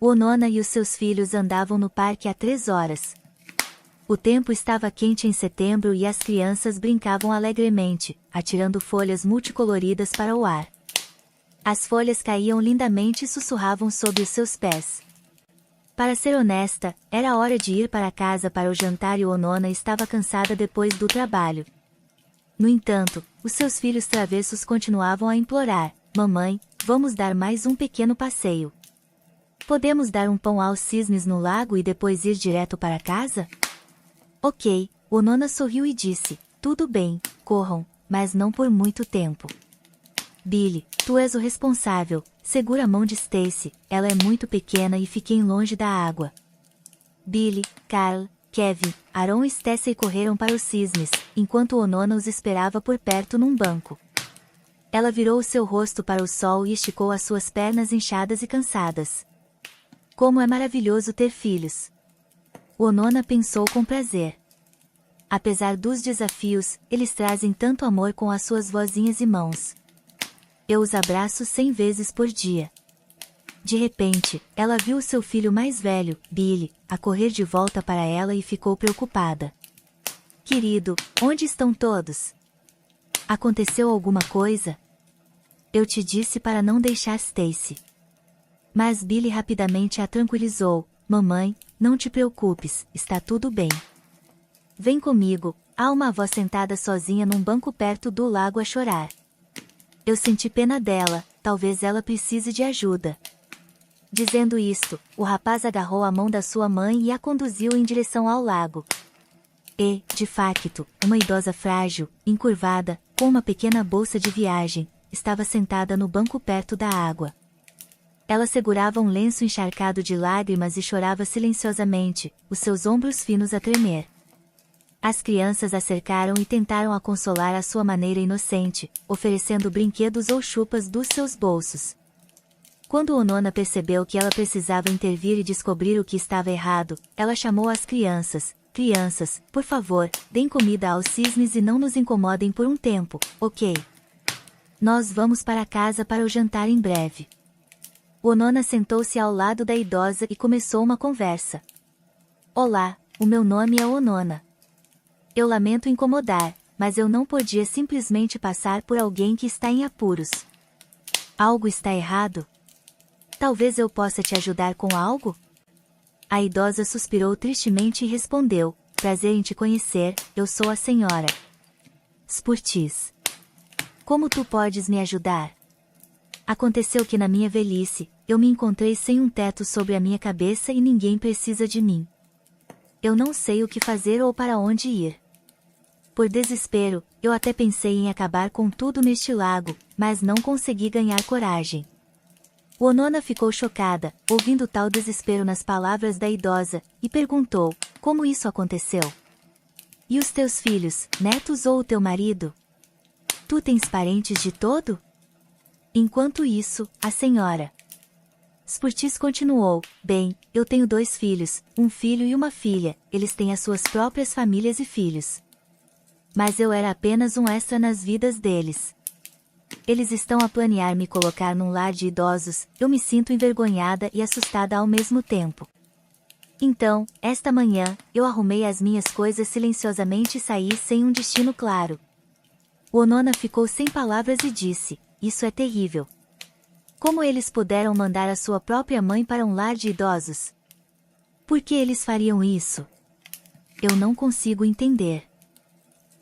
Onona e os seus filhos andavam no parque há 3 horas. O tempo estava quente em setembro e as crianças brincavam alegremente, atirando folhas multicoloridas para o ar. As folhas caíam lindamente e sussurravam sob os seus pés. Para ser honesta, era hora de ir para casa para o jantar e Onona estava cansada depois do trabalho. No entanto, os seus filhos travessos continuavam a implorar: "Mamãe, vamos dar mais um pequeno passeio. Podemos dar um pão aos cisnes no lago e depois ir direto para casa?" Ok, Onona sorriu e disse: "Tudo bem, corram, mas não por muito tempo. Billy, tu és o responsável, segura a mão de Stacy, ela é muito pequena e fiquem longe da água." Billy, Carl, Kevin, Aaron e Stacy correram para os cisnes, enquanto Onona os esperava por perto num banco. Ela virou o seu rosto para o sol e esticou as suas pernas inchadas e cansadas. Como é maravilhoso ter filhos! Onona pensou com prazer. Apesar dos desafios, eles trazem tanto amor com as suas vozinhas e mãos. Eu os abraço 100 vezes por dia. De repente, ela viu o seu filho mais velho, Billy, a correr de volta para ela e ficou preocupada. "Querido, onde estão todos? Aconteceu alguma coisa? Eu te disse para não deixar Stacy." Mas Billy rapidamente a tranquilizou: "Mamãe, não te preocupes, está tudo bem. Vem comigo." Há uma avó sentada sozinha num banco perto do lago a chorar. Eu senti pena dela, talvez ela precise de ajuda. Dizendo isto, o rapaz agarrou a mão da sua mãe e a conduziu em direção ao lago. E, de facto, uma idosa frágil, encurvada, com uma pequena bolsa de viagem, estava sentada no banco perto da água. Ela segurava um lenço encharcado de lágrimas e chorava silenciosamente, os seus ombros finos a tremer. As crianças a cercaram e tentaram a consolar à sua maneira inocente, oferecendo brinquedos ou chupas dos seus bolsos. Quando Onona percebeu que ela precisava intervir e descobrir o que estava errado, ela chamou as crianças: "Crianças, por favor, deem comida aos cisnes e não nos incomodem por um tempo, ok? Nós vamos para casa para o jantar em breve." Onona sentou-se ao lado da idosa e começou uma conversa. "Olá, o meu nome é Onona. Eu lamento incomodar, mas eu não podia simplesmente passar por alguém que está em apuros. Algo está errado? Talvez eu possa te ajudar com algo?" A idosa suspirou tristemente e respondeu: "Prazer em te conhecer, eu sou a senhora Spurtis. Como tu podes me ajudar? Aconteceu que na minha velhice, eu me encontrei sem um teto sobre a minha cabeça e ninguém precisa de mim. Eu não sei o que fazer ou para onde ir. Por desespero, eu até pensei em acabar com tudo neste lago, mas não consegui ganhar coragem." Onona ficou chocada, ouvindo tal desespero nas palavras da idosa, e perguntou: "Como isso aconteceu? E os teus filhos, netos ou o teu marido? Tu tens parentes de todo?" Enquanto isso, a senhora Spurtis continuou: "Bem, eu tenho 2 filhos, um filho e uma filha, eles têm as suas próprias famílias e filhos. Mas eu era apenas um extra nas vidas deles. Eles estão a planear me colocar num lar de idosos, eu me sinto envergonhada e assustada ao mesmo tempo. Então, esta manhã, eu arrumei as minhas coisas silenciosamente e saí sem um destino claro." Onona ficou sem palavras e disse: "Isso é terrível. Como eles puderam mandar a sua própria mãe para um lar de idosos? Por que eles fariam isso? Eu não consigo entender.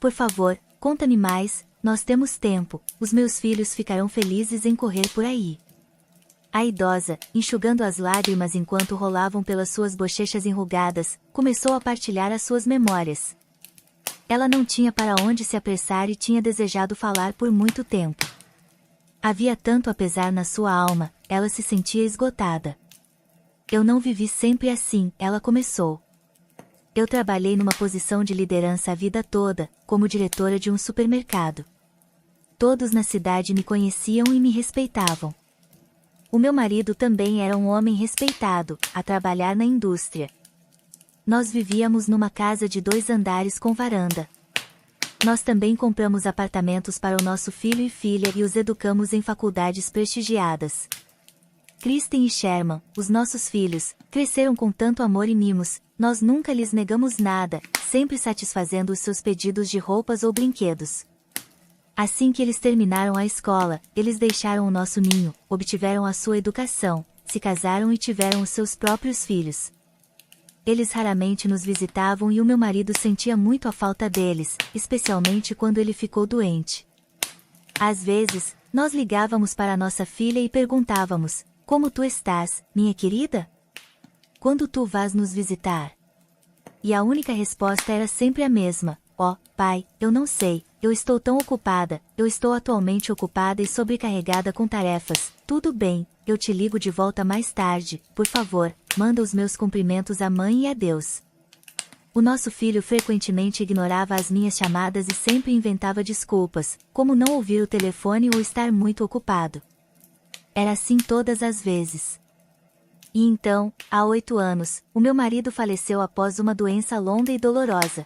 Por favor, conta-me mais, nós temos tempo, os meus filhos ficarão felizes em correr por aí." A idosa, enxugando as lágrimas enquanto rolavam pelas suas bochechas enrugadas, começou a partilhar as suas memórias. Ela não tinha para onde se apressar e tinha desejado falar por muito tempo. Havia tanto a pesar na sua alma, ela se sentia esgotada. "Eu não vivi sempre assim", ela começou. "Eu trabalhei numa posição de liderança a vida toda, como diretora de um supermercado. Todos na cidade me conheciam e me respeitavam. O meu marido também era um homem respeitado, a trabalhar na indústria. Nós vivíamos numa casa de 2 andares com varanda. Nós também compramos apartamentos para o nosso filho e filha e os educamos em faculdades prestigiadas. Kristen e Sherman, os nossos filhos, cresceram com tanto amor e mimos, nós nunca lhes negamos nada, sempre satisfazendo os seus pedidos de roupas ou brinquedos. Assim que eles terminaram a escola, eles deixaram o nosso ninho, obtiveram a sua educação, se casaram e tiveram os seus próprios filhos. Eles raramente nos visitavam e o meu marido sentia muito a falta deles, especialmente quando ele ficou doente. Às vezes, nós ligávamos para nossa filha e perguntávamos: como tu estás, minha querida? Quando tu vás nos visitar? E a única resposta era sempre a mesma: ó, pai, eu não sei, eu estou tão ocupada, eu estou atualmente ocupada e sobrecarregada com tarefas. Tudo bem, eu te ligo de volta mais tarde, por favor, manda os meus cumprimentos à mãe e a Deus. O nosso filho frequentemente ignorava as minhas chamadas e sempre inventava desculpas, como não ouvir o telefone ou estar muito ocupado. Era assim todas as vezes. E então, há 8 anos, o meu marido faleceu após uma doença longa e dolorosa.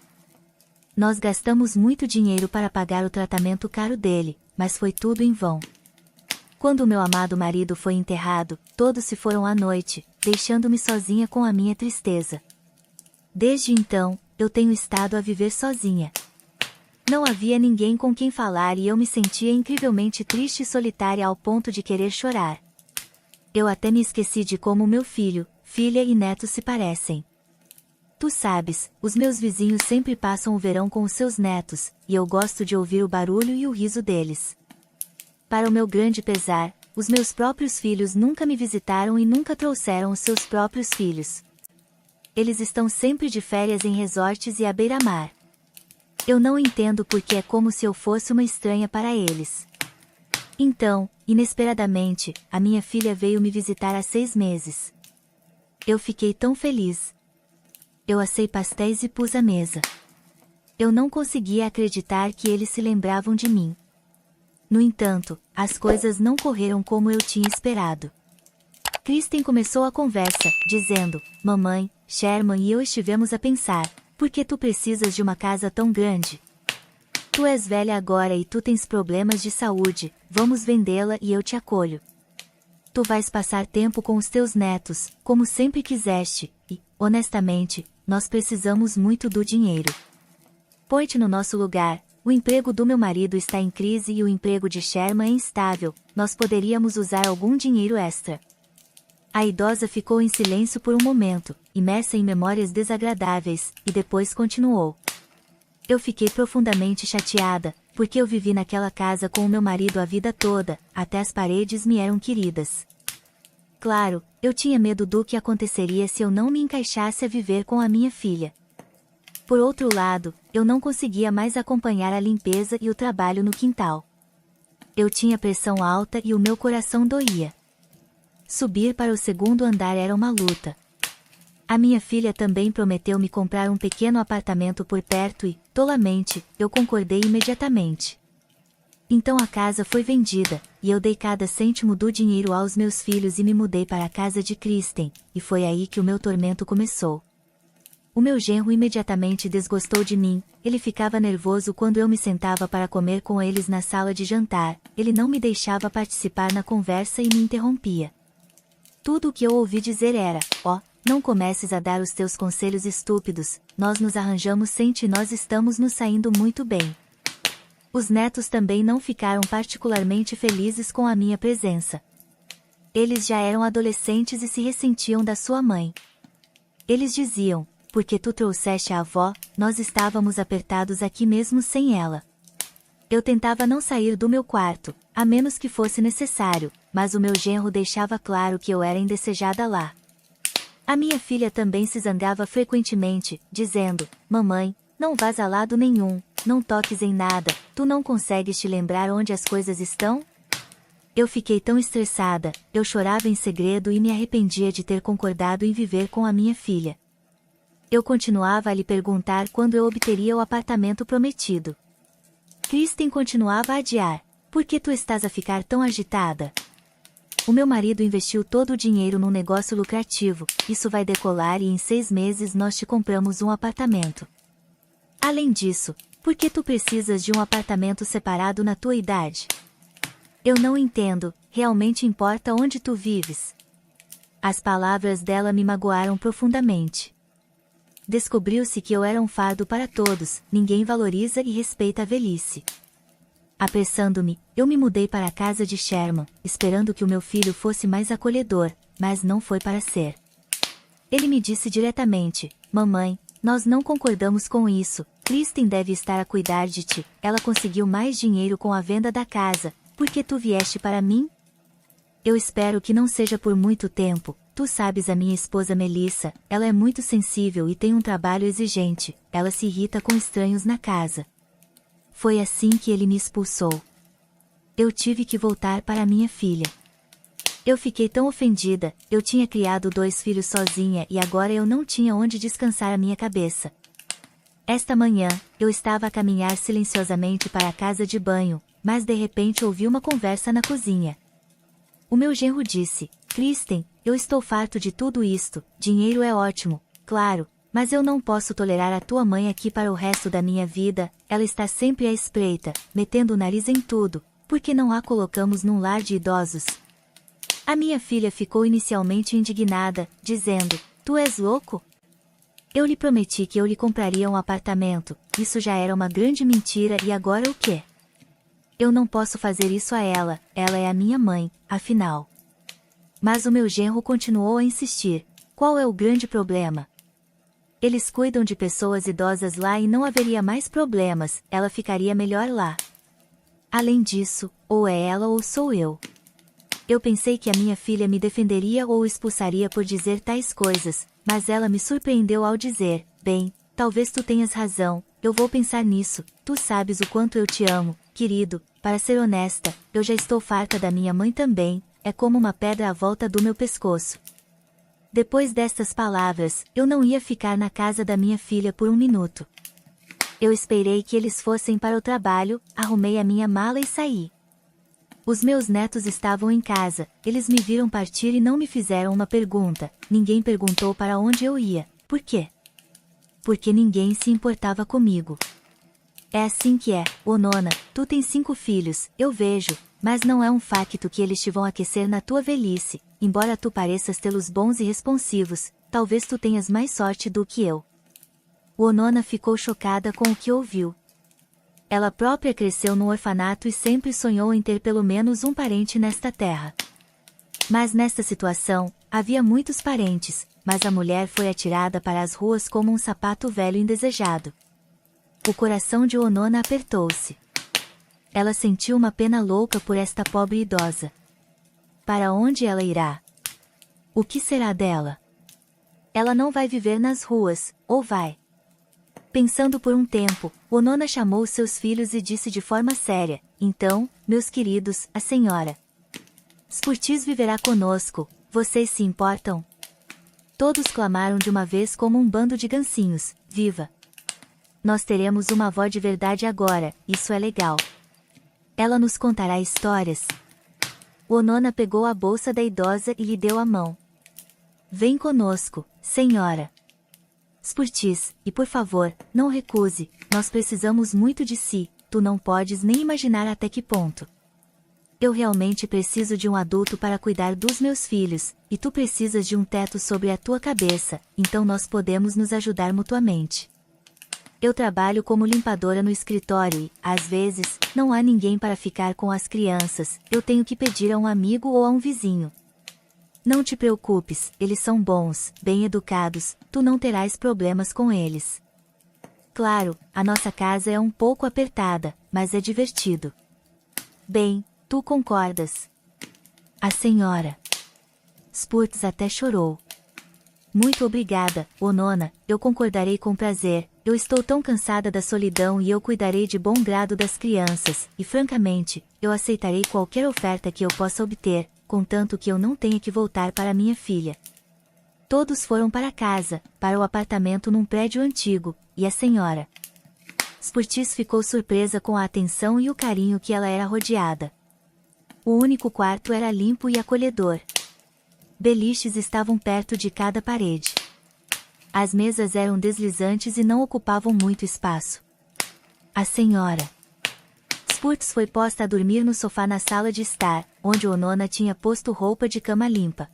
Nós gastamos muito dinheiro para pagar o tratamento caro dele, mas foi tudo em vão. Quando o meu amado marido foi enterrado, todos se foram à noite, deixando-me sozinha com a minha tristeza. Desde então, eu tenho estado a viver sozinha. Não havia ninguém com quem falar e eu me sentia incrivelmente triste e solitária ao ponto de querer chorar. Eu até me esqueci de como meu filho, filha e neto se parecem. Tu sabes, os meus vizinhos sempre passam o verão com os seus netos, e eu gosto de ouvir o barulho e o riso deles. Para o meu grande pesar, os meus próprios filhos nunca me visitaram e nunca trouxeram os seus próprios filhos. Eles estão sempre de férias em resorts e à beira-mar. Eu não entendo porque é como se eu fosse uma estranha para eles. Então, inesperadamente, a minha filha veio me visitar há 6 meses. Eu fiquei tão feliz. Eu assei pastéis e pus à mesa. Eu não conseguia acreditar que eles se lembravam de mim. No entanto, as coisas não correram como eu tinha esperado. Kristen começou a conversa, dizendo: mamãe, Sherman e eu estivemos a pensar, por que tu precisas de uma casa tão grande? Tu és velha agora e tu tens problemas de saúde, vamos vendê-la e eu te acolho. Tu vais passar tempo com os teus netos, como sempre quiseste, e, honestamente, nós precisamos muito do dinheiro. Põe-te no nosso lugar, o emprego do meu marido está em crise e o emprego de Sherman é instável, nós poderíamos usar algum dinheiro extra. A idosa ficou em silêncio por um momento, imersa em memórias desagradáveis, e depois continuou. Eu fiquei profundamente chateada, porque eu vivi naquela casa com o meu marido a vida toda, até as paredes me eram queridas. Claro, eu tinha medo do que aconteceria se eu não me encaixasse a viver com a minha filha. Por outro lado, eu não conseguia mais acompanhar a limpeza e o trabalho no quintal. Eu tinha pressão alta e o meu coração doía. Subir para o 2º andar era uma luta. A minha filha também prometeu me comprar um pequeno apartamento por perto e, tolamente, eu concordei imediatamente. Então a casa foi vendida, e eu dei cada cêntimo do dinheiro aos meus filhos e me mudei para a casa de Kristen, e foi aí que o meu tormento começou. O meu genro imediatamente desgostou de mim, ele ficava nervoso quando eu me sentava para comer com eles na sala de jantar, ele não me deixava participar na conversa e me interrompia. Tudo o que eu ouvi dizer era: ó, não comeces a dar os teus conselhos estúpidos, nós nos arranjamos sem ti e nós estamos nos saindo muito bem. Os netos também não ficaram particularmente felizes com a minha presença. Eles já eram adolescentes e se ressentiam da sua mãe. Eles diziam: porque tu trouxeste a avó, nós estávamos apertados aqui mesmo sem ela. Eu tentava não sair do meu quarto, a menos que fosse necessário, mas o meu genro deixava claro que eu era indesejada lá. A minha filha também se zangava frequentemente, dizendo: mamãe, não vás a lado nenhum, não toques em nada, tu não consegues te lembrar onde as coisas estão? Eu fiquei tão estressada, eu chorava em segredo e me arrependia de ter concordado em viver com a minha filha. Eu continuava a lhe perguntar quando eu obteria o apartamento prometido. Kristen continuava a adiar: por que tu estás a ficar tão agitada? O meu marido investiu todo o dinheiro num negócio lucrativo, isso vai decolar e em 6 meses nós te compramos um apartamento. Além disso, por que tu precisas de um apartamento separado na tua idade? Eu não entendo, realmente importa onde tu vives? As palavras dela me magoaram profundamente. Descobriu-se que eu era um fardo para todos, ninguém valoriza e respeita a velhice. Apressando-me, eu me mudei para a casa de Sherman, esperando que o meu filho fosse mais acolhedor, mas não foi para ser. Ele me disse diretamente: mamãe, nós não concordamos com isso, Kristen deve estar a cuidar de ti, ela conseguiu mais dinheiro com a venda da casa, por que tu vieste para mim? Eu espero que não seja por muito tempo, tu sabes a minha esposa Melissa, ela é muito sensível e tem um trabalho exigente, ela se irrita com estranhos na casa. Foi assim que ele me expulsou. Eu tive que voltar para minha filha. Eu fiquei tão ofendida, eu tinha criado 2 filhos sozinha e agora eu não tinha onde descansar a minha cabeça. Esta manhã, eu estava a caminhar silenciosamente para a casa de banho, mas de repente ouvi uma conversa na cozinha. O meu genro disse: Kristen, eu estou farto de tudo isto, dinheiro é ótimo, claro, mas eu não posso tolerar a tua mãe aqui para o resto da minha vida, ela está sempre à espreita, metendo o nariz em tudo, por que não a colocamos num lar de idosos? A minha filha ficou inicialmente indignada, dizendo: tu és louco? Eu lhe prometi que eu lhe compraria um apartamento, isso já era uma grande mentira e agora o quê? Eu não posso fazer isso a ela é a minha mãe, afinal. Mas o meu genro continuou a insistir: qual é o grande problema? Eles cuidam de pessoas idosas lá e não haveria mais problemas, ela ficaria melhor lá. Além disso, ou é ela ou sou eu. Eu pensei que a minha filha me defenderia ou expulsaria por dizer tais coisas, mas ela me surpreendeu ao dizer: bem, talvez tu tenhas razão, eu vou pensar nisso, tu sabes o quanto eu te amo, querido, para ser honesta, eu já estou farta da minha mãe também, é como uma pedra à volta do meu pescoço. Depois destas palavras, eu não ia ficar na casa da minha filha por um minuto. Eu esperei que eles fossem para o trabalho, arrumei a minha mala e saí. Os meus netos estavam em casa, eles me viram partir e não me fizeram uma pergunta, ninguém perguntou para onde eu ia, por quê? Porque ninguém se importava comigo. É assim que é, Onona, tu tens 5 filhos, eu vejo, mas não é um facto que eles te vão aquecer na tua velhice, embora tu pareças tê-los bons e responsivos, talvez tu tenhas mais sorte do que eu. Onona ficou chocada com o que ouviu. Ela própria cresceu no orfanato e sempre sonhou em ter pelo menos um parente nesta terra. Mas nesta situação, havia muitos parentes, mas a mulher foi atirada para as ruas como um sapato velho indesejado. O coração de Onona apertou-se. Ela sentiu uma pena louca por esta pobre idosa. Para onde ela irá? O que será dela? Ela não vai viver nas ruas, ou vai? Pensando por um tempo, Onona chamou seus filhos e disse de forma séria: então, meus queridos, a senhora Spurtis viverá conosco, vocês se importam? Todos clamaram de uma vez como um bando de gancinhos: viva! Nós teremos uma avó de verdade agora, isso é legal. Ela nos contará histórias. Onona pegou a bolsa da idosa e lhe deu a mão. Vem conosco, senhora Spurtis, e por favor, não recuse, nós precisamos muito de si, tu não podes nem imaginar até que ponto. Eu realmente preciso de um adulto para cuidar dos meus filhos, e tu precisas de um teto sobre a tua cabeça, então nós podemos nos ajudar mutuamente. Eu trabalho como limpadora no escritório e, às vezes, não há ninguém para ficar com as crianças, eu tenho que pedir a um amigo ou a um vizinho. Não te preocupes, eles são bons, bem educados, tu não terás problemas com eles. Claro, a nossa casa é um pouco apertada, mas é divertido. Bem, tu concordas? A senhora Spurtis até chorou. Muito obrigada, Onona, eu concordarei com prazer, eu estou tão cansada da solidão e eu cuidarei de bom grado das crianças, e francamente, eu aceitarei qualquer oferta que eu possa obter, contanto que eu não tenha que voltar para minha filha. Todos foram para casa, para o apartamento num prédio antigo, e a senhora Spurtis ficou surpresa com a atenção e o carinho que ela era rodeada. O único quarto era limpo e acolhedor. Beliches estavam perto de cada parede. As mesas eram deslizantes e não ocupavam muito espaço. A senhora Spurtis foi posta a dormir no sofá na sala de estar, onde Onona tinha posto roupa de cama limpa.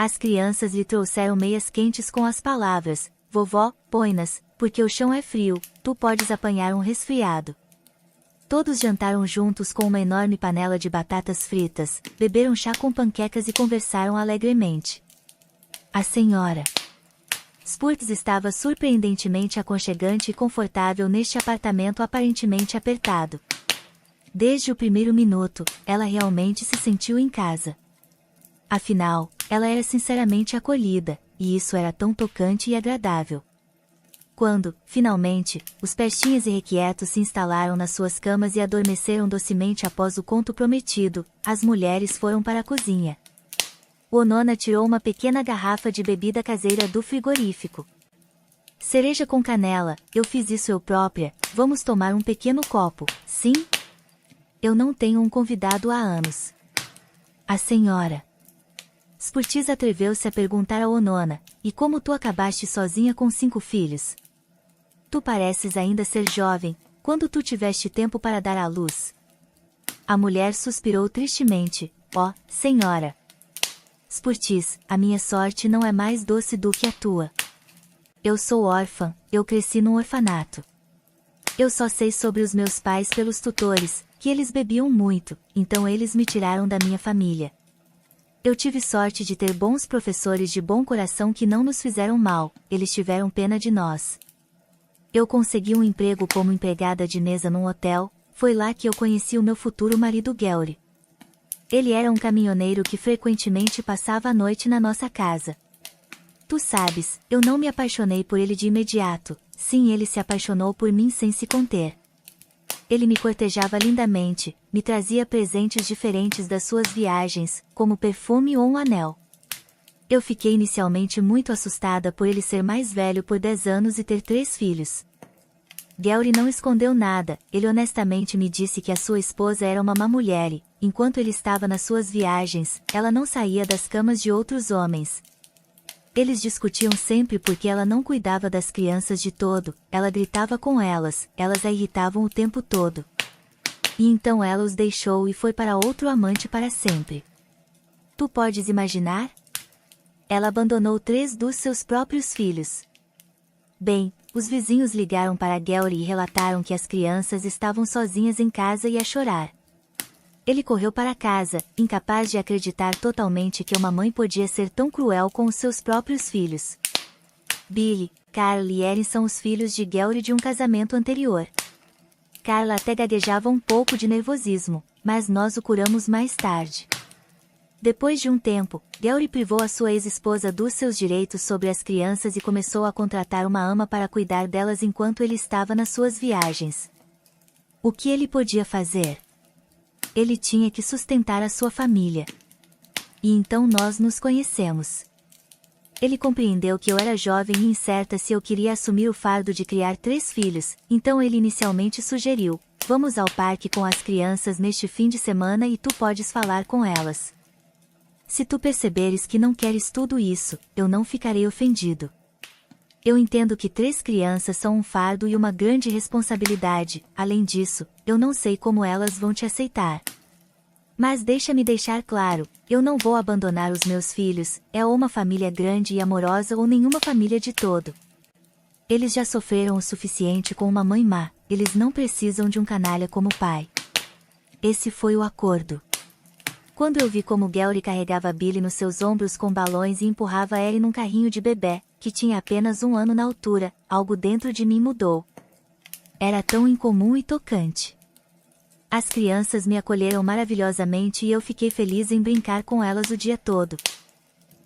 As crianças lhe trouxeram meias quentes com as palavras: vovó, põe-nas, porque o chão é frio, tu podes apanhar um resfriado. Todos jantaram juntos com uma enorme panela de batatas fritas, beberam chá com panquecas e conversaram alegremente. A senhora Spurtz estava surpreendentemente aconchegante e confortável neste apartamento aparentemente apertado. Desde o primeiro minuto, ela realmente se sentiu em casa. Afinal, ela era sinceramente acolhida, e isso era tão tocante e agradável. Quando, finalmente, os pestinhas irrequietos se instalaram nas suas camas e adormeceram docemente após o conto prometido, as mulheres foram para a cozinha. Onona tirou uma pequena garrafa de bebida caseira do frigorífico. Cereja com canela, eu fiz isso eu própria, vamos tomar um pequeno copo, sim? Eu não tenho um convidado há anos. A senhora Spurtz atreveu-se a perguntar a Onona, e como tu acabaste sozinha com 5 filhos? Tu pareces ainda ser jovem, quando tu tiveste tempo para dar à luz? A mulher suspirou tristemente, senhora. Spurtz, a minha sorte não é mais doce do que a tua. Eu sou órfã, eu cresci num orfanato. Eu só sei sobre os meus pais pelos tutores, que eles bebiam muito, então eles me tiraram da minha família. Eu tive sorte de ter bons professores de bom coração que não nos fizeram mal, eles tiveram pena de nós. Eu consegui um emprego como empregada de mesa num hotel, foi lá que eu conheci o meu futuro marido Georg. Ele era um caminhoneiro que frequentemente passava a noite na nossa casa. Tu sabes, eu não me apaixonei por ele de imediato, sim, ele se apaixonou por mim sem se conter. Ele me cortejava lindamente, me trazia presentes diferentes das suas viagens, como perfume ou um anel. Eu fiquei inicialmente muito assustada por ele ser mais velho por 10 anos e ter 3 filhos. Georg não escondeu nada, ele honestamente me disse que a sua esposa era uma má mulher e, enquanto ele estava nas suas viagens, ela não saía das camas de outros homens. Eles discutiam sempre porque ela não cuidava das crianças de todo, ela gritava com elas, elas a irritavam o tempo todo. E então ela os deixou e foi para outro amante para sempre. Tu podes imaginar? Ela abandonou 3 dos seus próprios filhos. Bem, os vizinhos ligaram para Georg e relataram que as crianças estavam sozinhas em casa e a chorar. Ele correu para casa, incapaz de acreditar totalmente que uma mãe podia ser tão cruel com os seus próprios filhos. Billy, Carl e Erin são os filhos de Georg de um casamento anterior. Carla até gaguejava um pouco de nervosismo, mas nós o curamos mais tarde. Depois de um tempo, Georg privou a sua ex-esposa dos seus direitos sobre as crianças e começou a contratar uma ama para cuidar delas enquanto ele estava nas suas viagens. O que ele podia fazer? Ele tinha que sustentar a sua família. E então nós nos conhecemos. Ele compreendeu que eu era jovem e incerta se eu queria assumir o fardo de criar 3 filhos, então ele inicialmente sugeriu: vamos ao parque com as crianças neste fim de semana e tu podes falar com elas. Se tu perceberes que não queres tudo isso, eu não ficarei ofendido. Eu entendo que 3 crianças são um fardo e uma grande responsabilidade, além disso, eu não sei como elas vão te aceitar. Mas deixa-me deixar claro, eu não vou abandonar os meus filhos, é ou uma família grande e amorosa ou nenhuma família de todo. Eles já sofreram o suficiente com uma mãe má, eles não precisam de um canalha como pai. Esse foi o acordo. Quando eu vi como Georg carregava Billy nos seus ombros com balões e empurrava Ellie num carrinho de bebê, que tinha apenas 1 ano na altura, algo dentro de mim mudou. Era tão incomum e tocante. As crianças me acolheram maravilhosamente e eu fiquei feliz em brincar com elas o dia todo.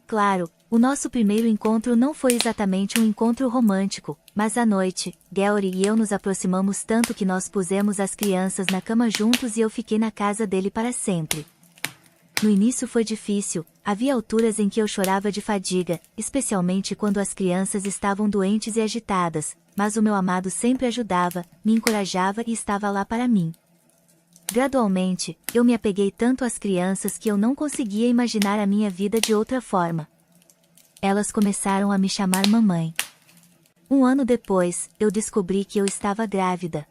Claro, o nosso primeiro encontro não foi exatamente um encontro romântico, mas à noite, Georg e eu nos aproximamos tanto que nós pusemos as crianças na cama juntos e eu fiquei na casa dele para sempre. No início foi difícil, havia alturas em que eu chorava de fadiga, especialmente quando as crianças estavam doentes e agitadas, mas o meu amado sempre ajudava, me encorajava e estava lá para mim. Gradualmente, eu me apeguei tanto às crianças que eu não conseguia imaginar a minha vida de outra forma. Elas começaram a me chamar mamãe. 1 ano depois, eu descobri que eu estava grávida.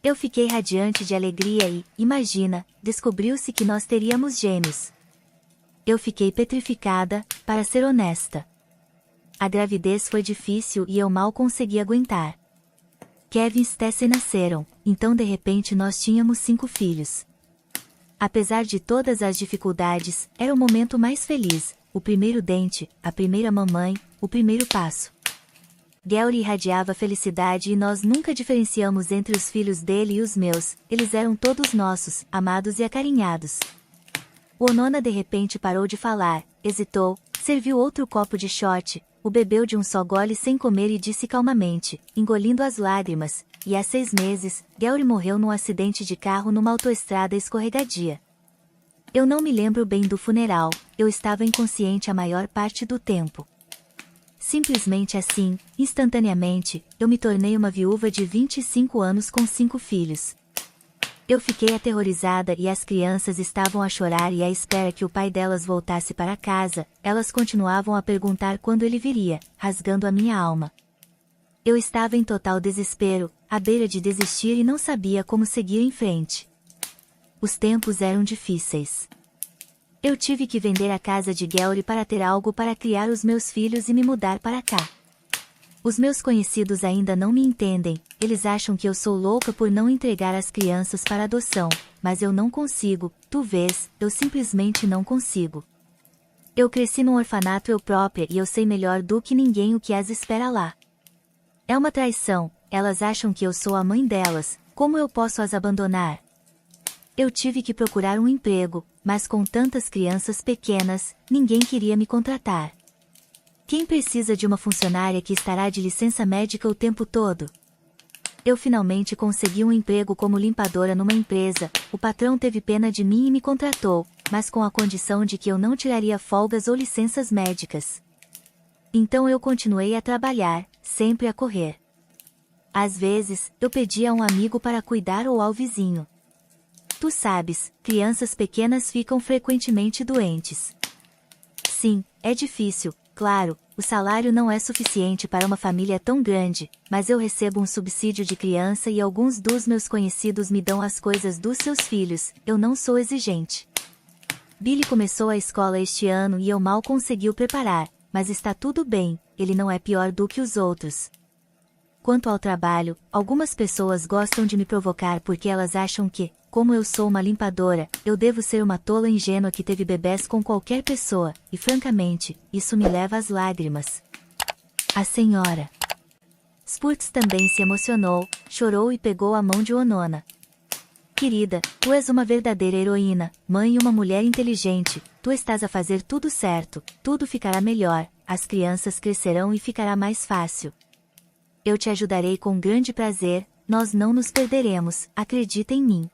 Eu fiquei radiante de alegria e, imagina, descobriu-se que nós teríamos gêmeos. Eu fiquei petrificada, para ser honesta. A gravidez foi difícil e eu mal consegui aguentar. Kevin e Stacey nasceram, então de repente nós tínhamos 5 filhos. Apesar de todas as dificuldades, era o momento mais feliz, o primeiro dente, a primeira mamãe, o primeiro passo. Gary irradiava felicidade e nós nunca diferenciamos entre os filhos dele e os meus, eles eram todos nossos, amados e acarinhados. O Onona de repente parou de falar, hesitou, serviu outro copo de shot, o bebeu de um só gole sem comer e disse calmamente, engolindo as lágrimas, e há 6 meses, Gary morreu num acidente de carro numa autoestrada escorregadia. Eu não me lembro bem do funeral, eu estava inconsciente a maior parte do tempo. Simplesmente assim, instantaneamente, eu me tornei uma viúva de 25 anos com 5 filhos. Eu fiquei aterrorizada e as crianças estavam a chorar e à espera que o pai delas voltasse para casa, elas continuavam a perguntar quando ele viria, rasgando a minha alma. Eu estava em total desespero, à beira de desistir e não sabia como seguir em frente. Os tempos eram difíceis. Eu tive que vender a casa de Gary para ter algo para criar os meus filhos e me mudar para cá. Os meus conhecidos ainda não me entendem, eles acham que eu sou louca por não entregar as crianças para adoção, mas eu não consigo, tu vês, eu simplesmente não consigo. Eu cresci num orfanato eu própria e eu sei melhor do que ninguém o que as espera lá. É uma traição, elas acham que eu sou a mãe delas, como eu posso as abandonar? Eu tive que procurar um emprego, mas com tantas crianças pequenas, ninguém queria me contratar. Quem precisa de uma funcionária que estará de licença médica o tempo todo? Eu finalmente consegui um emprego como limpadora numa empresa, o patrão teve pena de mim e me contratou, mas com a condição de que eu não tiraria folgas ou licenças médicas. Então eu continuei a trabalhar, sempre a correr. Às vezes, eu pedia a um amigo para cuidar ou ao vizinho. Tu sabes, crianças pequenas ficam frequentemente doentes. Sim, é difícil, claro, o salário não é suficiente para uma família tão grande, mas eu recebo um subsídio de criança e alguns dos meus conhecidos me dão as coisas dos seus filhos, eu não sou exigente. Billy começou a escola este ano e eu mal consegui o preparar, mas está tudo bem, ele não é pior do que os outros. Quanto ao trabalho, algumas pessoas gostam de me provocar porque elas acham que, como eu sou uma limpadora, eu devo ser uma tola ingênua que teve bebés com qualquer pessoa, e francamente, isso me leva às lágrimas. A senhora Spurts também se emocionou, chorou e pegou a mão de Onona. Querida, tu és uma verdadeira heroína, mãe e uma mulher inteligente, tu estás a fazer tudo certo, tudo ficará melhor, as crianças crescerão e ficará mais fácil. Eu te ajudarei com grande prazer, nós não nos perderemos, acredita em mim.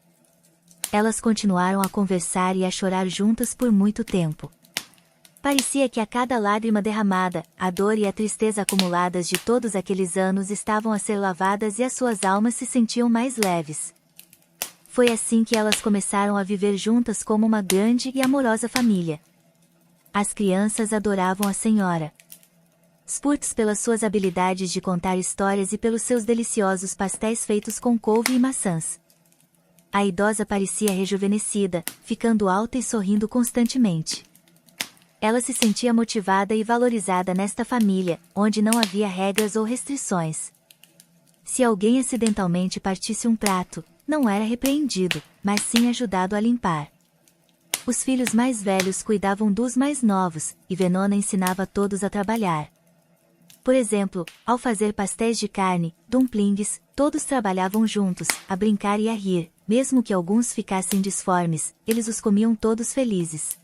Elas continuaram a conversar e a chorar juntas por muito tempo. Parecia que a cada lágrima derramada, a dor e a tristeza acumuladas de todos aqueles anos estavam a ser lavadas e as suas almas se sentiam mais leves. Foi assim que elas começaram a viver juntas como uma grande e amorosa família. As crianças adoravam a senhora Spurts pelas suas habilidades de contar histórias e pelos seus deliciosos pastéis feitos com couve e maçãs. A idosa parecia rejuvenescida, ficando alta e sorrindo constantemente. Ela se sentia motivada e valorizada nesta família, onde não havia regras ou restrições. Se alguém acidentalmente partisse um prato, não era repreendido, mas sim ajudado a limpar. Os filhos mais velhos cuidavam dos mais novos, e Venona ensinava todos a trabalhar. Por exemplo, ao fazer pastéis de carne, dumplings, todos trabalhavam juntos, a brincar e a rir, mesmo que alguns ficassem disformes, eles os comiam todos felizes.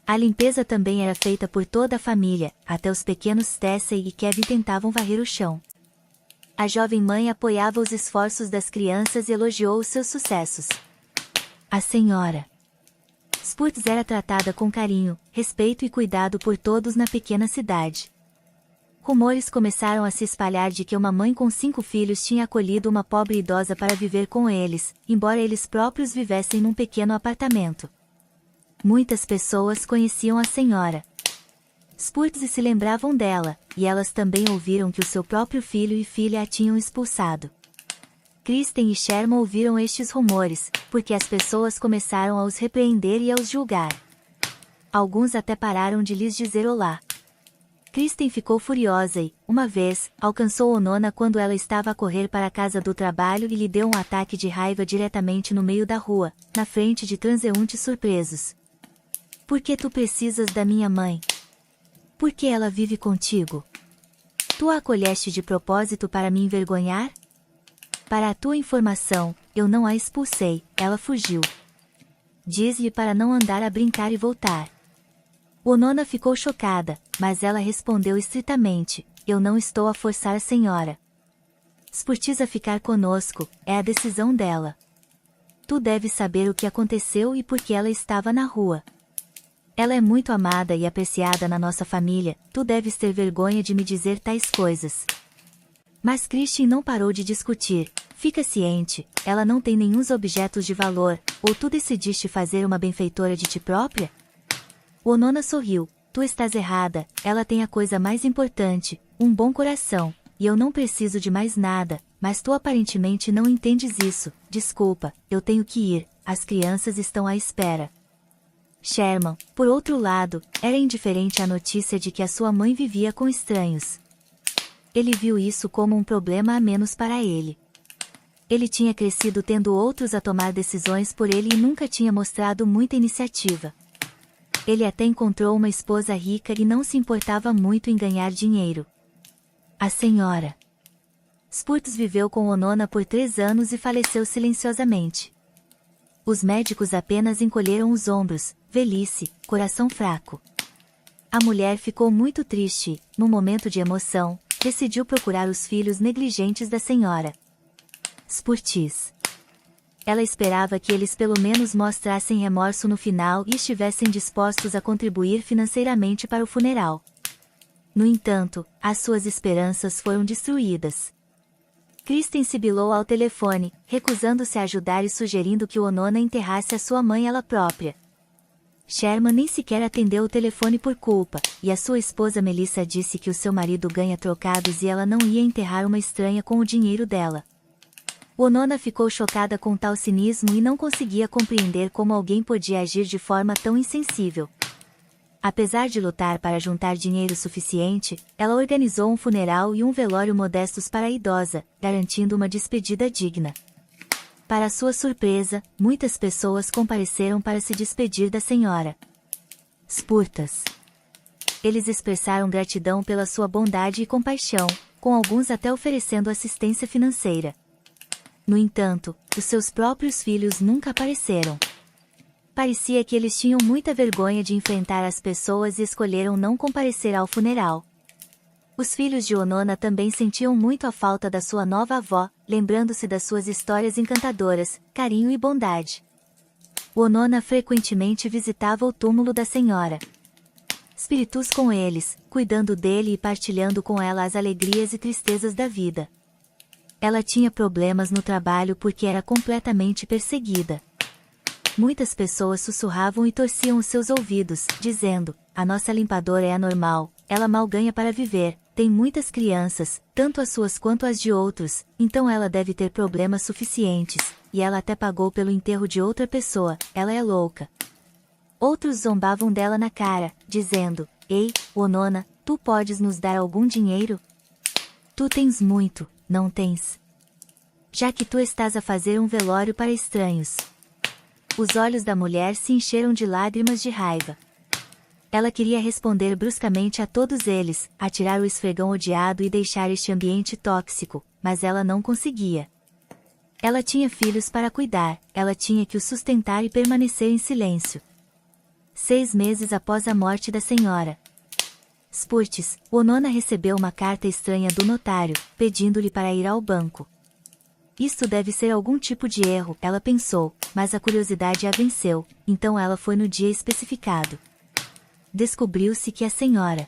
A limpeza também era feita por toda a família, até os pequenos Stacey e Kevin tentavam varrer o chão. A jovem mãe apoiava os esforços das crianças e elogiou os seus sucessos. A senhora Spurts era tratada com carinho, respeito e cuidado por todos na pequena cidade. Rumores começaram a se espalhar de que uma mãe com 5 filhos tinha acolhido uma pobre idosa para viver com eles, embora eles próprios vivessem num pequeno apartamento. Muitas pessoas conheciam a senhora Spurts e se lembravam dela, e elas também ouviram que o seu próprio filho e filha a tinham expulsado. Kristen e Sherman ouviram estes rumores, porque as pessoas começaram a os repreender e a os julgar. Alguns até pararam de lhes dizer olá. Kristen ficou furiosa e, uma vez, alcançou Onona quando ela estava a correr para a casa do trabalho e lhe deu um ataque de raiva diretamente no meio da rua, na frente de transeuntes surpresos. Por que tu precisas da minha mãe? Por que ela vive contigo? Tu a acolheste de propósito para me envergonhar? Para a tua informação, eu não a expulsei, ela fugiu. Diz-lhe para não andar a brincar e voltar. Onona ficou chocada, mas ela respondeu estritamente, eu não estou a forçar a senhora. Spurtiz a ficar conosco, é a decisão dela. Tu deves saber o que aconteceu e por que ela estava na rua. Ela é muito amada e apreciada na nossa família, tu deves ter vergonha de me dizer tais coisas. Mas Kristen não parou de discutir, fica ciente, ela não tem nenhum objetos de valor, ou tu decidiste fazer uma benfeitora de ti própria? Onona sorriu, tu estás errada, ela tem a coisa mais importante, um bom coração, e eu não preciso de mais nada, mas tu aparentemente não entendes isso, desculpa, eu tenho que ir, as crianças estão à espera. Sherman, por outro lado, era indiferente à notícia de que a sua mãe vivia com estranhos. Ele viu isso como um problema a menos para ele. Ele tinha crescido tendo outros a tomar decisões por ele e nunca tinha mostrado muita iniciativa. Ele até encontrou uma esposa rica e não se importava muito em ganhar dinheiro. A senhora Spurtiz viveu com Onona por 3 anos e faleceu silenciosamente. Os médicos apenas encolheram os ombros, velhice, coração fraco. A mulher ficou muito triste e, num momento de emoção, decidiu procurar os filhos negligentes da senhora Spurtiz. Ela esperava que eles pelo menos mostrassem remorso no final e estivessem dispostos a contribuir financeiramente para o funeral. No entanto, as suas esperanças foram destruídas. Kristen sibilou ao telefone, recusando-se a ajudar e sugerindo que Onona enterrasse a sua mãe ela própria. Sherman nem sequer atendeu o telefone por culpa, e a sua esposa Melissa disse que o seu marido ganha trocados e ela não ia enterrar uma estranha com o dinheiro dela. Onona ficou chocada com tal cinismo e não conseguia compreender como alguém podia agir de forma tão insensível. Apesar de lutar para juntar dinheiro suficiente, ela organizou um funeral e um velório modestos para a idosa, garantindo uma despedida digna. Para sua surpresa, muitas pessoas compareceram para se despedir da senhora Spurtiz. Eles expressaram gratidão pela sua bondade e compaixão, com alguns até oferecendo assistência financeira. No entanto, os seus próprios filhos nunca apareceram. Parecia que eles tinham muita vergonha de enfrentar as pessoas e escolheram não comparecer ao funeral. Os filhos de Onona também sentiam muito a falta da sua nova avó, lembrando-se das suas histórias encantadoras, carinho e bondade. Onona frequentemente visitava o túmulo da senhora Spurtiz com eles, cuidando dele e partilhando com ela as alegrias e tristezas da vida. Ela tinha problemas no trabalho porque era completamente perseguida. Muitas pessoas sussurravam e torciam os seus ouvidos, dizendo, a nossa limpadora é anormal, ela mal ganha para viver, tem muitas crianças, tanto as suas quanto as de outros, então ela deve ter problemas suficientes, e ela até pagou pelo enterro de outra pessoa, ela é louca. Outros zombavam dela na cara, dizendo, ei, Onona, tu podes nos dar algum dinheiro? Tu tens muito, não tens? Já que tu estás a fazer um velório para estranhos. Os olhos da mulher se encheram de lágrimas de raiva. Ela queria responder bruscamente a todos eles, atirar o esfregão odiado e deixar este ambiente tóxico, mas ela não conseguia. Ela tinha filhos para cuidar, ela tinha que os sustentar e permanecer em silêncio. 6 meses após a morte da senhora Spurtiz, Onona recebeu uma carta estranha do notário, pedindo-lhe para ir ao banco. Isto deve ser algum tipo de erro, ela pensou, mas a curiosidade a venceu, então ela foi no dia especificado. Descobriu-se que a senhora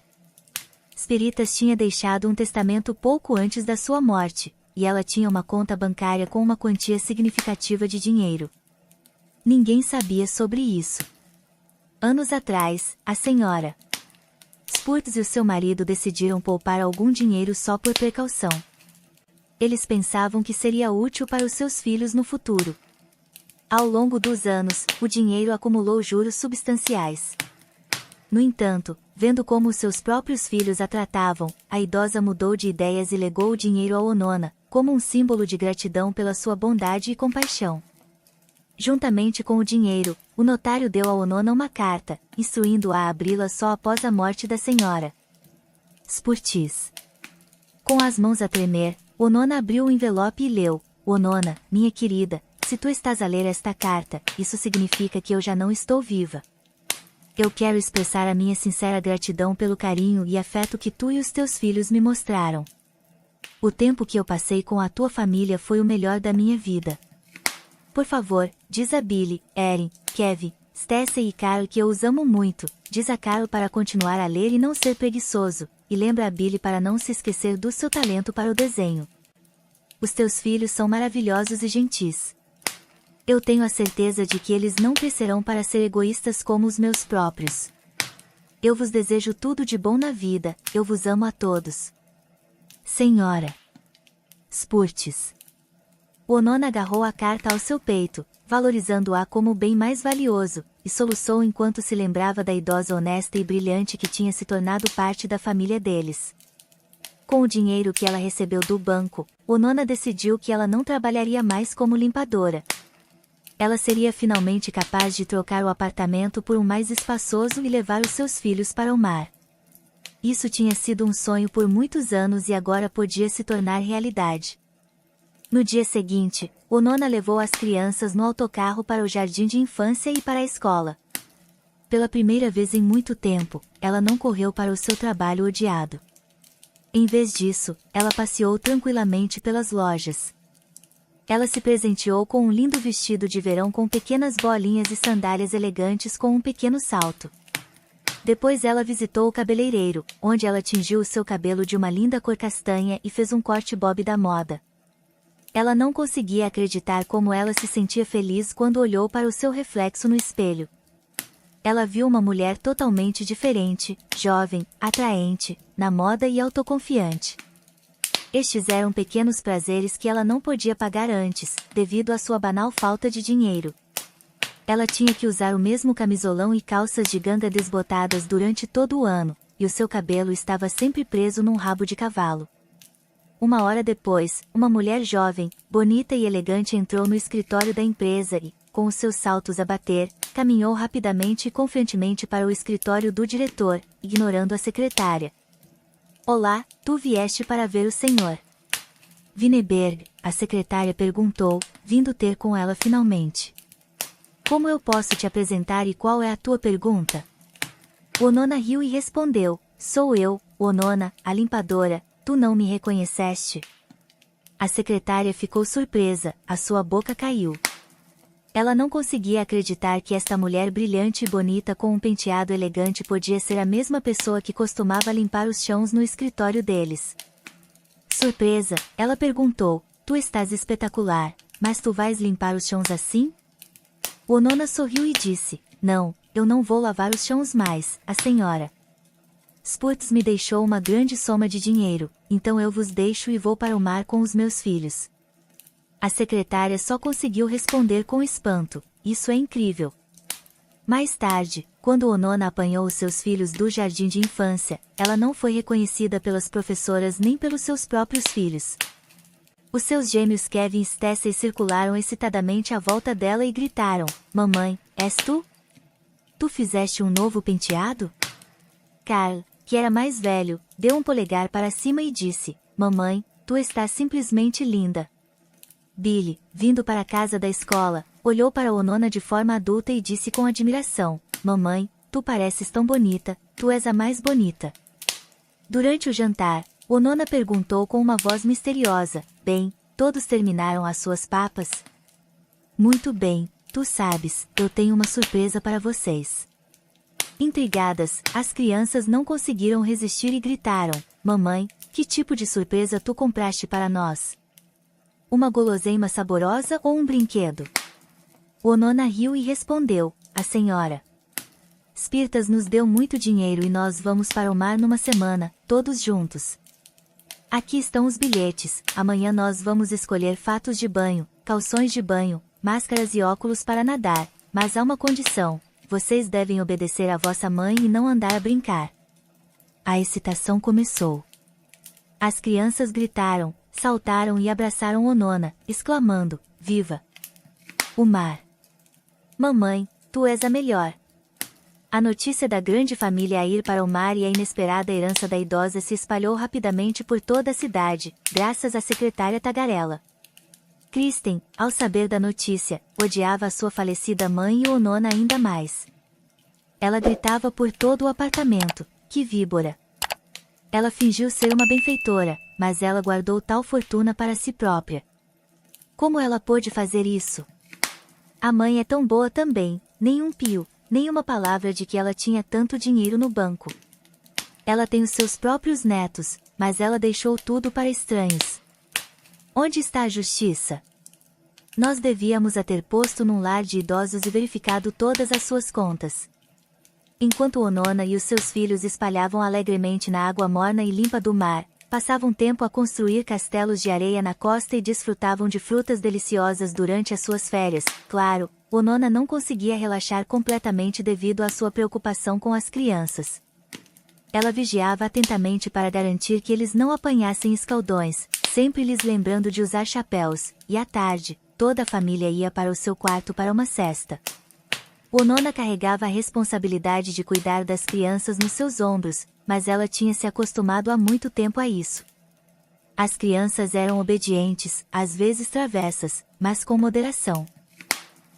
Spurtiz tinha deixado um testamento pouco antes da sua morte, e ela tinha uma conta bancária com uma quantia significativa de dinheiro. Ninguém sabia sobre isso. Anos atrás, a senhora Spurtiz e o seu marido decidiram poupar algum dinheiro só por precaução. Eles pensavam que seria útil para os seus filhos no futuro. Ao longo dos anos, o dinheiro acumulou juros substanciais. No entanto, vendo como os seus próprios filhos a tratavam, a idosa mudou de ideias e legou o dinheiro a Onona, como um símbolo de gratidão pela sua bondade e compaixão. Juntamente com o dinheiro, o notário deu a Onona uma carta, instruindo-a a abri-la só após a morte da senhora Spurtis. Com as mãos a tremer, Onona abriu o envelope e leu: Onona, minha querida, se tu estás a ler esta carta, isso significa que eu já não estou viva. Eu quero expressar a minha sincera gratidão pelo carinho e afeto que tu e os teus filhos me mostraram. O tempo que eu passei com a tua família foi o melhor da minha vida. Por favor, diz a Billy, Erin, Kevin, Stacey e Carl que eu os amo muito, diz a Carl para continuar a ler e não ser preguiçoso, e lembra a Billy para não se esquecer do seu talento para o desenho. Os teus filhos são maravilhosos e gentis. Eu tenho a certeza de que eles não crescerão para ser egoístas como os meus próprios. Eu vos desejo tudo de bom na vida, eu vos amo a todos. Senhora Spurtis. Onona agarrou a carta ao seu peito, valorizando-a como o bem mais valioso, e soluçou enquanto se lembrava da idosa honesta e brilhante que tinha se tornado parte da família deles. Com o dinheiro que ela recebeu do banco, Onona decidiu que ela não trabalharia mais como limpadora. Ela seria finalmente capaz de trocar o apartamento por um mais espaçoso e levar os seus filhos para o mar. Isso tinha sido um sonho por muitos anos e agora podia se tornar realidade. No dia seguinte, Onona levou as crianças no autocarro para o jardim de infância e para a escola. Pela primeira vez em muito tempo, ela não correu para o seu trabalho odiado. Em vez disso, ela passeou tranquilamente pelas lojas. Ela se presenteou com um lindo vestido de verão com pequenas bolinhas e sandálias elegantes com um pequeno salto. Depois ela visitou o cabeleireiro, onde ela tingiu o seu cabelo de uma linda cor castanha e fez um corte bob da moda. Ela não conseguia acreditar como ela se sentia feliz quando olhou para o seu reflexo no espelho. Ela viu uma mulher totalmente diferente, jovem, atraente, na moda e autoconfiante. Estes eram pequenos prazeres que ela não podia pagar antes, devido à sua banal falta de dinheiro. Ela tinha que usar o mesmo camisolão e calças de ganga desbotadas durante todo o ano, e o seu cabelo estava sempre preso num rabo de cavalo. Uma hora depois, uma mulher jovem, bonita e elegante entrou no escritório da empresa e, com os seus saltos a bater, caminhou rapidamente e confiantemente para o escritório do diretor, ignorando a secretária. Olá, tu vieste para ver o senhor Winneberg, a secretária perguntou, vindo ter com ela finalmente. Como eu posso te apresentar e qual é a tua pergunta? Onona riu e respondeu, sou eu, Onona, a limpadora, tu não me reconheceste? A secretária ficou surpresa, a sua boca caiu. Ela não conseguia acreditar que esta mulher brilhante e bonita com um penteado elegante podia ser a mesma pessoa que costumava limpar os chãos no escritório deles. Surpresa, ela perguntou, tu estás espetacular, mas tu vais limpar os chãos assim? Onona sorriu e disse, não, eu não vou lavar os chãos mais, a senhora Spurtis me deixou uma grande soma de dinheiro, então eu vos deixo e vou para o mar com os meus filhos. A secretária só conseguiu responder com espanto, isso é incrível. Mais tarde, quando Onona apanhou os seus filhos do jardim de infância, ela não foi reconhecida pelas professoras nem pelos seus próprios filhos. Os seus gêmeos Kevin e Stacey circularam excitadamente à volta dela e gritaram, mamãe, és tu? Tu fizeste um novo penteado? Carl, que era mais velho, deu um polegar para cima e disse, mamãe, tu estás simplesmente linda. Billy, vindo para a casa da escola, olhou para Onona de forma adulta e disse com admiração, mamãe, tu pareces tão bonita, tu és a mais bonita. Durante o jantar, Onona perguntou com uma voz misteriosa, bem, todos terminaram as suas papas? Muito bem, tu sabes, eu tenho uma surpresa para vocês. Intrigadas, as crianças não conseguiram resistir e gritaram, mamãe, que tipo de surpresa tu compraste para nós? Uma guloseima saborosa ou um brinquedo? Onona riu e respondeu, a senhora Spurtis nos deu muito dinheiro e nós vamos para o mar numa semana, todos juntos. Aqui estão os bilhetes, amanhã nós vamos escolher fatos de banho, calções de banho, máscaras e óculos para nadar, mas há uma condição. vocês devem obedecer à vossa mãe e não andar a brincar. A excitação começou. As crianças gritaram, saltaram e abraçaram Onona, exclamando, viva o mar! Mamãe, tu és a melhor! A notícia da grande família a ir para o mar e a inesperada herança da idosa se espalhou rapidamente por toda a cidade, graças à secretária tagarela. Kristen, ao saber da notícia, odiava a sua falecida mãe e Onona ainda mais. Ela gritava por todo o apartamento, que víbora! Ela fingiu ser uma benfeitora, mas ela guardou tal fortuna para si própria. Como ela pôde fazer isso? A mãe é tão boa também, nem um pio, nem uma palavra de que ela tinha tanto dinheiro no banco. Ela tem os seus próprios netos, mas ela deixou tudo para estranhos. Onde está a justiça? Nós devíamos a ter posto num lar de idosos e verificado todas as suas contas. Enquanto Onona e os seus filhos espalhavam alegremente na água morna e limpa do mar, passavam tempo a construir castelos de areia na costa e desfrutavam de frutas deliciosas durante as suas férias. Claro, Onona não conseguia relaxar completamente devido à sua preocupação com as crianças. Ela vigiava atentamente para garantir que eles não apanhassem escaldões, sempre lhes lembrando de usar chapéus, e à tarde, toda a família ia para o seu quarto para uma sesta. Onona carregava a responsabilidade de cuidar das crianças nos seus ombros, mas ela tinha se acostumado há muito tempo a isso. As crianças eram obedientes, às vezes travessas, mas com moderação.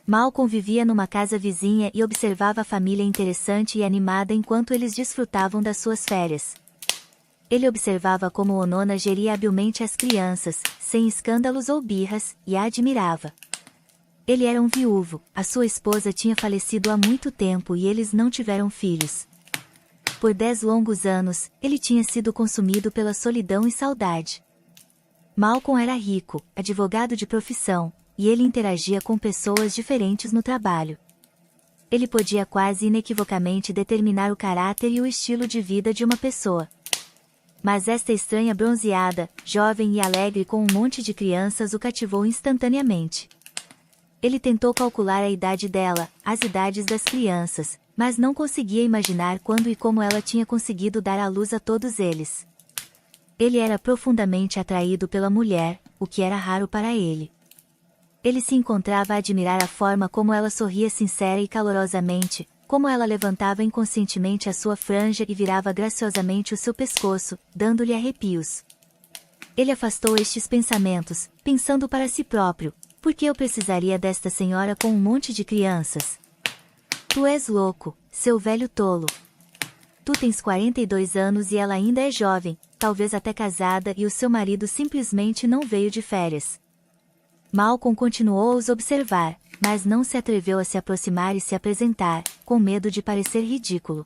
Malcolm vivia numa casa vizinha e observava a família interessante e animada enquanto eles desfrutavam das suas férias. Ele observava como Onona geria habilmente as crianças, sem escândalos ou birras, e a admirava. Ele era um viúvo, a sua esposa tinha falecido há muito tempo e eles não tiveram filhos. Por 10 longos anos, ele tinha sido consumido pela solidão e saudade. Malcolm era rico, advogado de profissão, e ele interagia com pessoas diferentes no trabalho. Ele podia quase inequivocamente determinar o caráter e o estilo de vida de uma pessoa. Mas esta estranha bronzeada, jovem e alegre com um monte de crianças o cativou instantaneamente. Ele tentou calcular a idade dela, as idades das crianças, mas não conseguia imaginar quando e como ela tinha conseguido dar à luz a todos eles. Ele era profundamente atraído pela mulher, o que era raro para ele. Ele se encontrava a admirar a forma como ela sorria sincera e calorosamente, como ela levantava inconscientemente a sua franja e virava graciosamente o seu pescoço, dando-lhe arrepios. Ele afastou estes pensamentos, pensando para si próprio, por que eu precisaria desta senhora com um monte de crianças? Tu és louco, seu velho tolo. Tu tens 42 anos e ela ainda é jovem, talvez até casada e o seu marido simplesmente não veio de férias. Malcolm continuou a os observar, mas não se atreveu a se aproximar e se apresentar, com medo de parecer ridículo.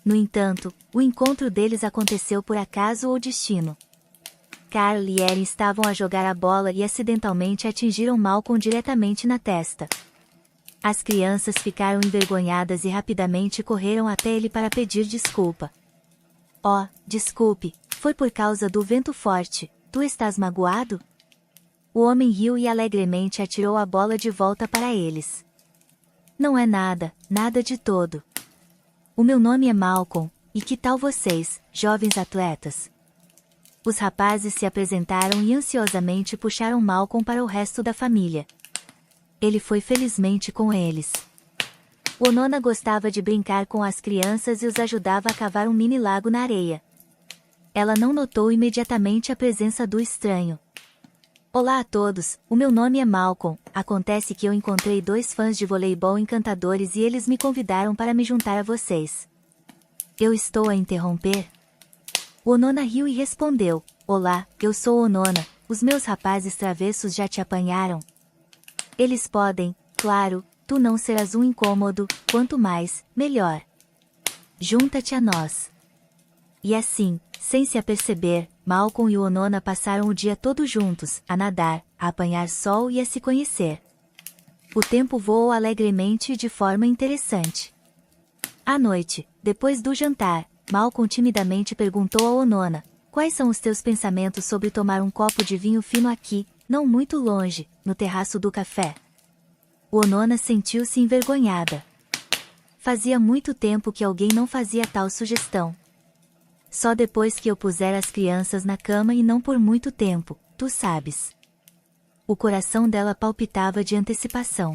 No entanto, o encontro deles aconteceu por acaso ou destino. Carl e Erin estavam a jogar a bola e acidentalmente atingiram Malcolm diretamente na testa. As crianças ficaram envergonhadas e rapidamente correram até ele para pedir desculpa. Oh, desculpe, foi por causa do vento forte, tu estás magoado? O homem riu e alegremente atirou a bola de volta para eles. Não é nada, nada de todo. O meu nome é Malcolm, e que tal vocês, jovens atletas? Os rapazes se apresentaram e ansiosamente puxaram Malcolm para o resto da família. Ele foi felizmente com eles. Onona gostava de brincar com as crianças e os ajudava a cavar um mini lago na areia. Ela não notou imediatamente a presença do estranho. Olá a todos, o meu nome é Malcolm, acontece que eu encontrei 2 fãs de voleibol encantadores e eles me convidaram para me juntar a vocês. Eu estou a interromper? Onona riu e respondeu, olá, eu sou Onona, os meus rapazes travessos já te apanharam? Eles podem, claro, tu não serás um incômodo, quanto mais, melhor. Junta-te a nós. E assim, sem se aperceber, Malcolm e Onona passaram o dia todo juntos, a nadar, a apanhar sol e a se conhecer. O tempo voou alegremente e de forma interessante. À noite, depois do jantar, Malcolm timidamente perguntou a Onona, quais são os teus pensamentos sobre tomar um copo de vinho fino aqui, não muito longe, no terraço do café? Onona sentiu-se envergonhada. Fazia muito tempo que alguém não fazia tal sugestão. Só depois que eu puser as crianças na cama e não por muito tempo, tu sabes. O coração dela palpitava de antecipação.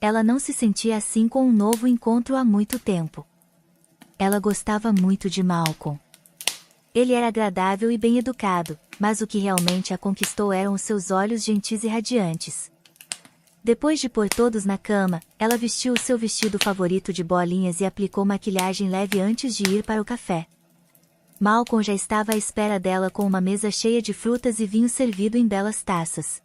Ela não se sentia assim com um novo encontro há muito tempo. Ela gostava muito de Malcolm. Ele era agradável e bem educado, mas o que realmente a conquistou eram os seus olhos gentis e radiantes. Depois de pôr todos na cama, ela vestiu o seu vestido favorito de bolinhas e aplicou maquilhagem leve antes de ir para o café. Malcolm já estava à espera dela com uma mesa cheia de frutas e vinho servido em belas taças.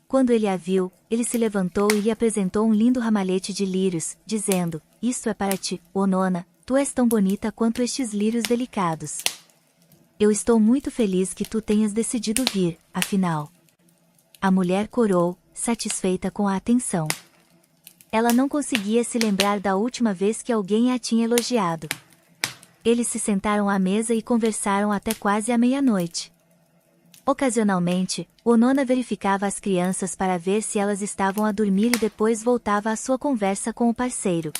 Quando ele a viu, ele se levantou e lhe apresentou um lindo ramalhete de lírios, dizendo: "Isto é para ti, Onona, tu és tão bonita quanto estes lírios delicados. Eu estou muito feliz que tu tenhas decidido vir, afinal." A mulher corou, satisfeita com a atenção. Ela não conseguia se lembrar da última vez que alguém a tinha elogiado. Eles se sentaram à mesa e conversaram até quase à meia-noite. Ocasionalmente, Onona verificava as crianças para ver se elas estavam a dormir e depois voltava à sua conversa com o parceiro.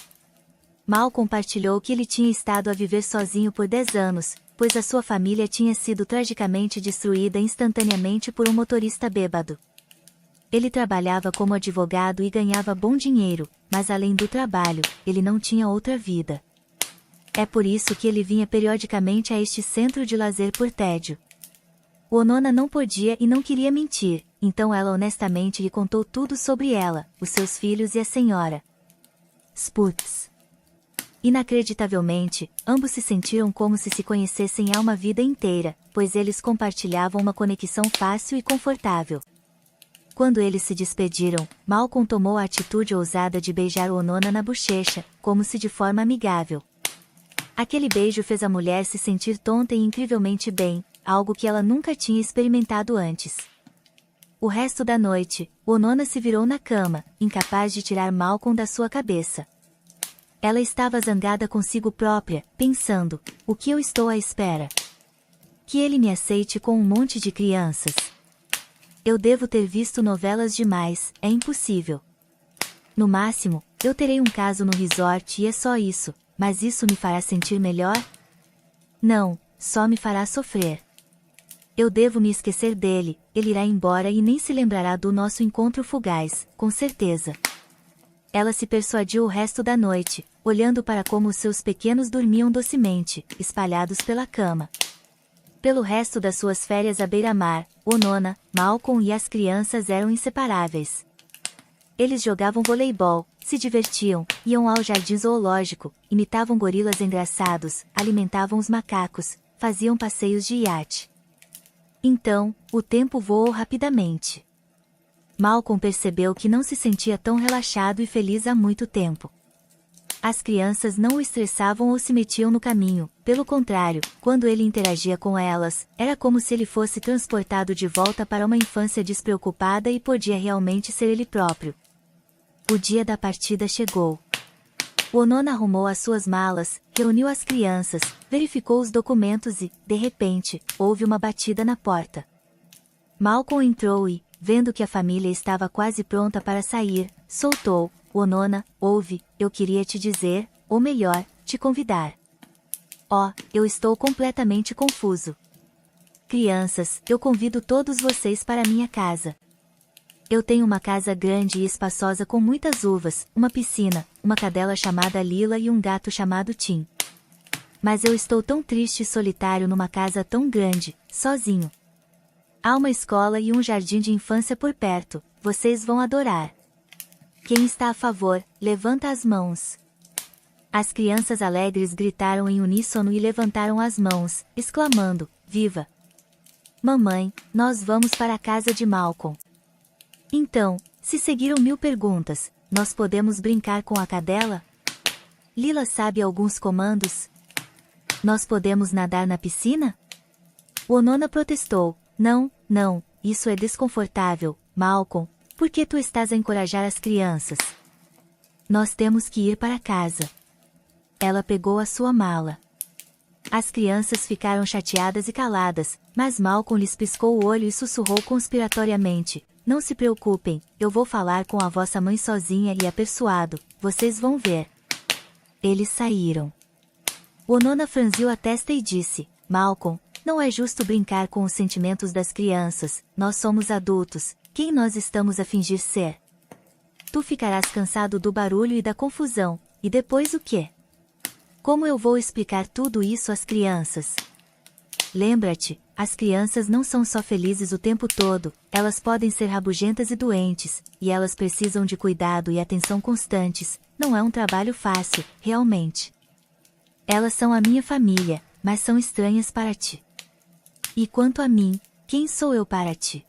Malcolm partilhou que ele tinha estado a viver sozinho por 10 anos, pois a sua família tinha sido tragicamente destruída instantaneamente por um motorista bêbado. Ele trabalhava como advogado e ganhava bom dinheiro, mas além do trabalho, ele não tinha outra vida. É por isso que ele vinha periodicamente a este centro de lazer por tédio. Onona não podia e não queria mentir, então ela honestamente lhe contou tudo sobre ela, os seus filhos e a senhora Sputz. Inacreditavelmente, ambos se sentiram como se conhecessem há uma vida inteira, pois eles compartilhavam uma conexão fácil e confortável. Quando eles se despediram, Malcolm tomou a atitude ousada de beijar Onona na bochecha, como se de forma amigável. Aquele beijo fez a mulher se sentir tonta e incrivelmente bem, algo que ela nunca tinha experimentado antes. O resto da noite, Onona se virou na cama, incapaz de tirar Malcolm da sua cabeça. Ela estava zangada consigo própria, pensando: o que eu estou à espera? Que ele me aceite com um monte de crianças. Eu devo ter visto novelas demais, é impossível. No máximo, eu terei um caso no resort e é só isso, mas isso me fará sentir melhor? Não, só me fará sofrer. Eu devo me esquecer dele, ele irá embora e nem se lembrará do nosso encontro fugaz, com certeza. Ela se persuadiu o resto da noite, olhando para como os seus pequenos dormiam docemente, espalhados pela cama. Pelo resto das suas férias à beira-mar, Onona, Malcolm e as crianças eram inseparáveis. Eles jogavam voleibol, se divertiam, iam ao jardim zoológico, imitavam gorilas engraçados, alimentavam os macacos, faziam passeios de iate. Então, o tempo voou rapidamente. Malcolm percebeu que não se sentia tão relaxado e feliz há muito tempo. As crianças não o estressavam ou se metiam no caminho, pelo contrário, quando ele interagia com elas, era como se ele fosse transportado de volta para uma infância despreocupada e podia realmente ser ele próprio. O dia da partida chegou. Onona arrumou as suas malas, reuniu as crianças, verificou os documentos e, de repente, houve uma batida na porta. Malcolm entrou e, vendo que a família estava quase pronta para sair, soltou: "Onona, ouve, eu queria te dizer, ou melhor, te convidar." "Oh, eu estou completamente confuso." "Crianças, eu convido todos vocês para minha casa. Eu tenho uma casa grande e espaçosa com muitas uvas, uma piscina, uma cadela chamada Lila e um gato chamado Tim. Mas eu estou tão triste e solitário numa casa tão grande, sozinho. Há uma escola e um jardim de infância por perto, vocês vão adorar. Quem está a favor, levanta as mãos." As crianças alegres gritaram em uníssono e levantaram as mãos, exclamando: "Viva! Mamãe, nós vamos para a casa de Malcolm." Então, se seguiram 1000 perguntas: "Nós podemos brincar com a cadela? Lila sabe alguns comandos? Nós podemos nadar na piscina?" Onona protestou: Não, isso é desconfortável, Malcolm, por que tu estás a encorajar as crianças? Nós temos que ir para casa." Ela pegou a sua mala. As crianças ficaram chateadas e caladas, mas Malcolm lhes piscou o olho e sussurrou conspiratoriamente: "Não se preocupem, eu vou falar com a vossa mãe sozinha e a persuado, vocês vão ver." Eles saíram. Winona franziu a testa e disse: Malcolm, não é justo brincar com os sentimentos das crianças, nós somos adultos, quem nós estamos a fingir ser? Tu ficarás cansado do barulho e da confusão, e depois o quê? Como eu vou explicar tudo isso às crianças? Lembra-te, as crianças não são só felizes o tempo todo, elas podem ser rabugentas e doentes, e elas precisam de cuidado e atenção constantes, não é um trabalho fácil, realmente. Elas são a minha família, mas são estranhas para ti. E quanto a mim, quem sou eu para ti?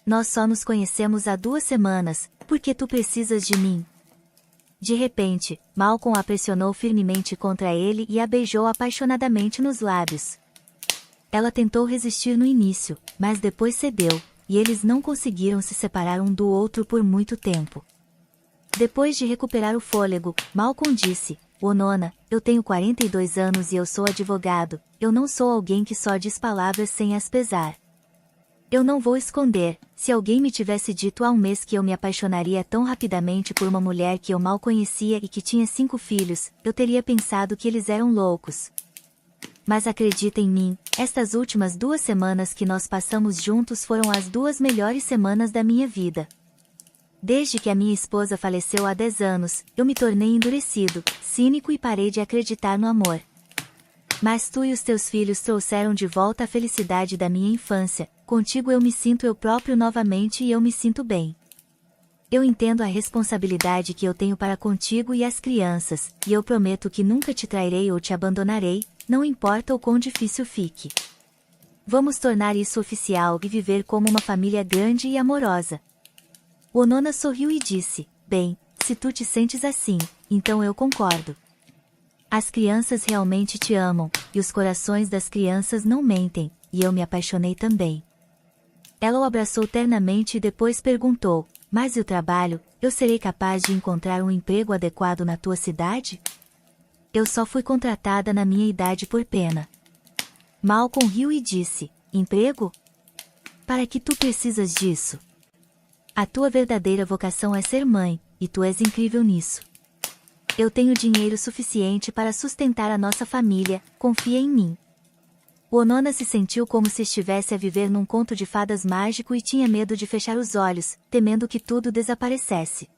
Nós só nos conhecemos há 2 semanas, porque tu precisas de mim. De repente, Malcolm a pressionou firmemente contra ele e a beijou apaixonadamente nos lábios. Ela tentou resistir no início, mas depois cedeu, e eles não conseguiram se separar um do outro por muito tempo. Depois de recuperar o fôlego, Malcolm disse: Winona, eu tenho 42 anos e eu sou advogado, eu não sou alguém que só diz palavras sem as pesar. Eu não vou esconder, se alguém me tivesse dito há um mês que eu me apaixonaria tão rapidamente por uma mulher que eu mal conhecia e que tinha 5 filhos, eu teria pensado que eles eram loucos. Mas acredita em mim, estas últimas 2 semanas que nós passamos juntos foram as 2 melhores semanas da minha vida. Desde que a minha esposa faleceu há 10 anos, eu me tornei endurecido, cínico e parei de acreditar no amor. Mas tu e os teus filhos trouxeram de volta a felicidade da minha infância, contigo eu me sinto eu próprio novamente e eu me sinto bem. Eu entendo a responsabilidade que eu tenho para contigo e as crianças, e eu prometo que nunca te trairei ou te abandonarei, não importa o quão difícil fique. Vamos tornar isso oficial e viver como uma família grande e amorosa. Winona sorriu e disse: Bem, se tu te sentes assim, então eu concordo. As crianças realmente te amam, e os corações das crianças não mentem, e eu me apaixonei também. Ela o abraçou ternamente e depois perguntou: Mas e o trabalho, eu serei capaz de encontrar um emprego adequado na tua cidade? Eu só fui contratada na minha idade por pena. Malcolm riu e disse: Emprego? Para que tu precisas disso? A tua verdadeira vocação é ser mãe, e tu és incrível nisso. Eu tenho dinheiro suficiente para sustentar a nossa família, confia em mim. Winona se sentiu como se estivesse a viver num conto de fadas mágico e tinha medo de fechar os olhos, temendo que tudo desaparecesse.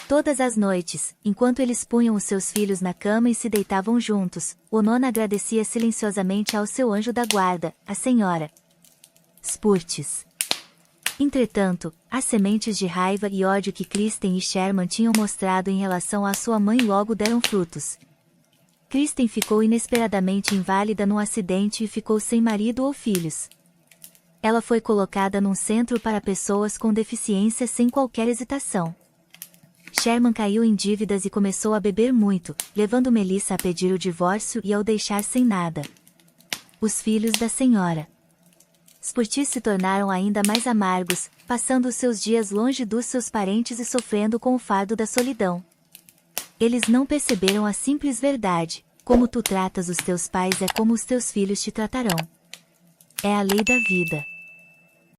Todas as noites, enquanto eles punham os seus filhos na cama e se deitavam juntos, Winona agradecia silenciosamente ao seu anjo da guarda, a senhora Spurtis. Entretanto, as sementes de raiva e ódio que Kristen e Sherman tinham mostrado em relação à sua mãe logo deram frutos. Kristen ficou inesperadamente inválida num acidente e ficou sem marido ou filhos. Ela foi colocada num centro para pessoas com deficiência sem qualquer hesitação. Sherman caiu em dívidas e começou a beber muito, levando Melissa a pedir o divórcio e a o deixar sem nada. Os filhos da senhora Spurtis se tornaram ainda mais amargos, passando os seus dias longe dos seus parentes e sofrendo com o fardo da solidão. Eles não perceberam a simples verdade: como tu tratas os teus pais é como os teus filhos te tratarão. É a lei da vida.